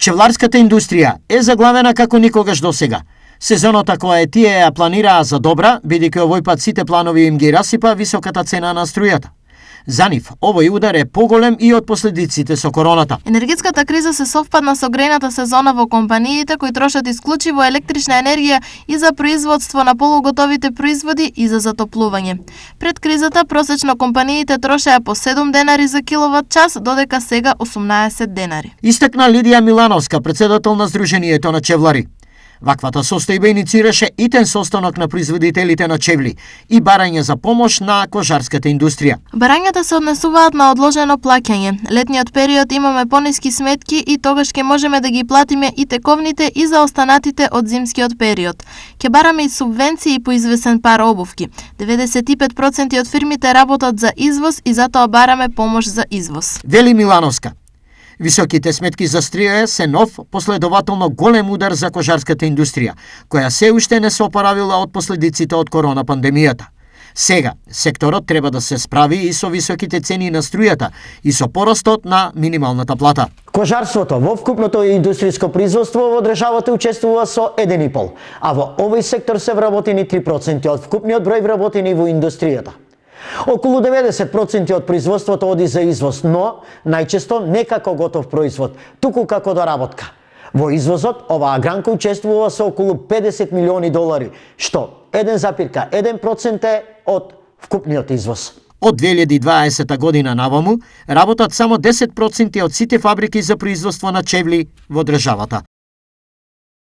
Чевларската индустрија е заглавена како никогаш досега. Сезоната која тие ја планираа за добра, бидејќи овој пат сите планови им ги расипа високата цена на струјата. За нив, овој удар е поголем и од последиците со короната. Енергетската криза се совпадна со грејната сезона во компаниите кои трошат исклучиво електрична енергија и за производство на полуготовите производи и за затоплување. Пред кризата просечно компаниите трошеа по 7 денари за киловат час, додека сега 18 денари. Истакна Лидија Милановска, председател на Сдруженијето на чевлари. Ваквата состојба иницираше итен состанок на производителите на чевли и барање за помош на кожарската индустрија. Барањата се однесуваат на одложено плаќање. Летниот период имаме пониски сметки и тогаш ќе можеме да ги платиме и тековните и за останатите од зимскиот период. Ќе бараме и субвенции по извесен пар обувки. 95% од фирмите работат за извоз и затоа бараме помош за извоз. Вели Милановска. Високите сметки за струја се нов, последователно голем удар за кожарската индустрија, која се уште не се опоравила од последиците од корона пандемијата. Сега, секторот треба да се справи и со високите цени на струјата и со порастот на минималната плата. Кожарството во вкупното индустријско производство во државата учествува со 1,5, а во овој сектор се вработени 3% од вкупниот број вработени во индустријата. Околу 90% од производството оди за извоз, но најчесто не како готов производ, туку како доработка. Во извозот оваа гранка учествува со околу 50 милиони долари, што 1,1% е од вкупниот извоз. Од 2020 година наваму работат само 10% од сите фабрики за производство на чевли во државата.